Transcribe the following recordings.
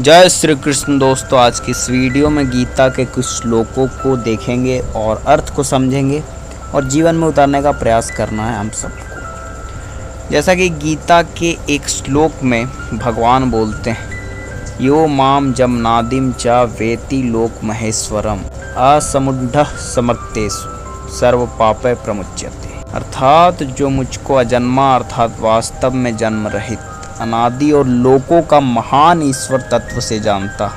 जय श्री कृष्ण दोस्तों, आज की इस वीडियो में गीता के कुछ श्लोकों को देखेंगे और अर्थ को समझेंगे और जीवन में उतारने का प्रयास करना है हम सबको। जैसा कि गीता के एक श्लोक में भगवान बोलते हैं, यो माम जमनादिम च वेति लोक महेश्वरम असमुढ़ समर्तेषु सर्व पापै प्रमुच्यते। अर्थात जो मुझको अजन्मा अर्थात वास्तव में जन्म रहित अनादि और लोकों का महान ईश्वर तत्व से जानता,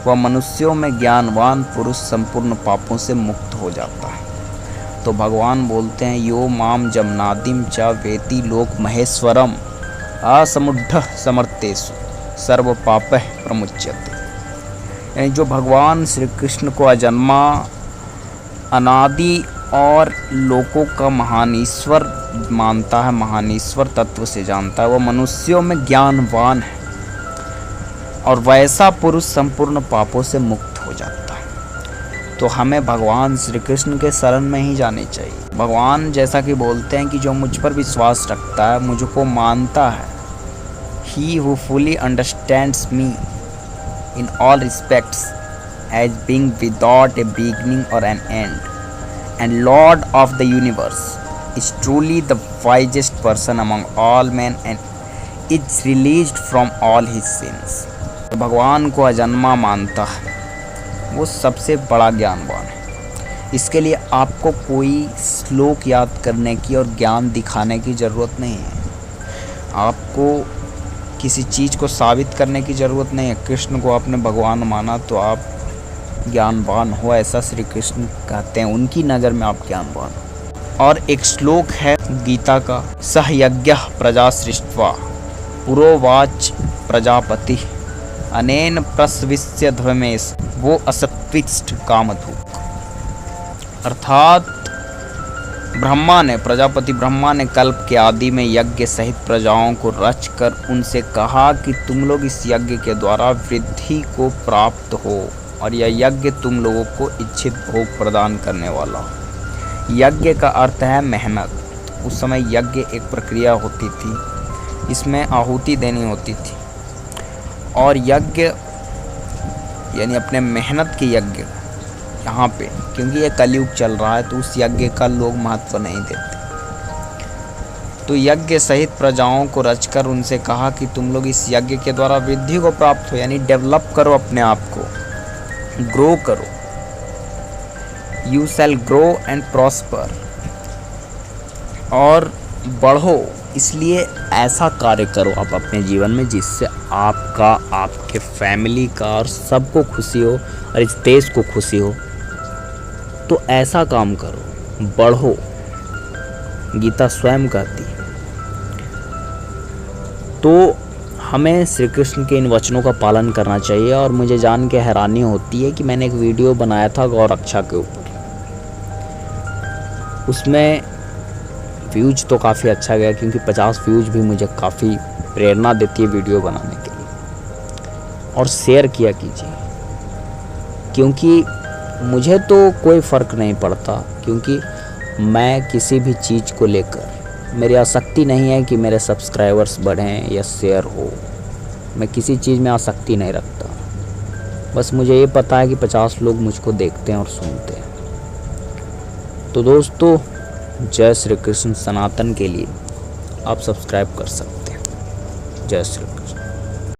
वह मनुष्यों में ज्ञानवान पुरुष संपूर्ण पापों से मुक्त हो जाता है। तो भगवान बोलते हैं, यो माम जमनादिम च वेति लोक महेश्वरम असमुढ़ समर्तेषु सर्व पापः प्रमुच्यते। यानी जो भगवान श्री कृष्ण को अजन्मा अनादि और लोकों का महान ईश्वर मानता है, महान ईश्वर तत्व से जानता है, वह मनुष्यों में ज्ञानवान है और वैसा पुरुष संपूर्ण पापों से मुक्त हो जाता है। तो हमें भगवान श्री कृष्ण के शरण में ही जाने चाहिए। भगवान जैसा कि बोलते हैं कि जो मुझ पर विश्वास रखता है, मुझको मानता है, he who fully understands me in all respects as being without a beginning और an end and Lord of the universe is truly the wisest person among all men and is released from all his sins। तो भगवान को अजन्मा मानता है, वो सबसे बड़ा ज्ञानवान है। इसके लिए आपको कोई श्लोक याद करने की और ज्ञान दिखाने की ज़रूरत नहीं है, आपको किसी चीज़ को साबित करने की ज़रूरत नहीं है। कृष्ण को आपने भगवान माना तो आप ज्ञानवान हो, ऐसा श्री कृष्ण कहते हैं, उनकी नज़र में आप ज्ञानवान हो। और एक श्लोक है गीता का, सह यज्ञः प्रजा सृष्ट्वा पुरोवाच प्रजापति अनेन प्रसविष्य ध्वमेश वो असत्विष्ट कामधुक्। अर्थात प्रजापति ब्रह्मा ने कल्प के आदि में यज्ञ सहित प्रजाओं को रचकर उनसे कहा कि तुम लोग इस यज्ञ के द्वारा वृद्धि को प्राप्त हो और यह यज्ञ तुम लोगों को इच्छित भोग प्रदान करने वाला हो। यज्ञ का अर्थ है मेहनत। उस समय यज्ञ एक प्रक्रिया होती थी, इसमें आहुति देनी होती थी और यज्ञ यानी अपने मेहनत के यज्ञ यहाँ पे, क्योंकि ये कलयुग चल रहा है तो उस यज्ञ का लोग महत्व नहीं देते। तो यज्ञ सहित प्रजाओं को रचकर उनसे कहा कि तुम लोग इस यज्ञ के द्वारा वृद्धि को प्राप्त हो, यानी डेवलप करो अपने आप को, ग्रो करो। You shall grow and prosper, और बढ़ो। इसलिए ऐसा कार्य करो आप अपने जीवन में जिससे आपका, आपके फैमिली का और सबको खुशी हो और इस देश को खुशी हो। तो ऐसा काम करो, बढ़ो, गीता स्वयं कहती है। तो हमें श्री कृष्ण के इन वचनों का पालन करना चाहिए। और मुझे जान के हैरानी होती है कि मैंने एक वीडियो बनाया था गौरक्षा के ऊपर, उसमें व्यूज तो काफ़ी अच्छा गया, क्योंकि 50 व्यूज भी मुझे काफ़ी प्रेरणा देती है वीडियो बनाने के लिए। और शेयर किया कीजिए, क्योंकि मुझे तो कोई फ़र्क नहीं पड़ता, क्योंकि मैं किसी भी चीज़ को लेकर, मेरी आसक्ति नहीं है कि मेरे सब्सक्राइबर्स बढ़ें या शेयर हो। मैं किसी चीज़ में आसक्ति नहीं रखता, बस मुझे ये पता है कि 50 लोग मुझको देखते हैं और सुनते हैं। तो दोस्तों, जय श्री कृष्ण। सनातन के लिए आप सब्सक्राइब कर सकते हैं। जय श्री कृष्ण।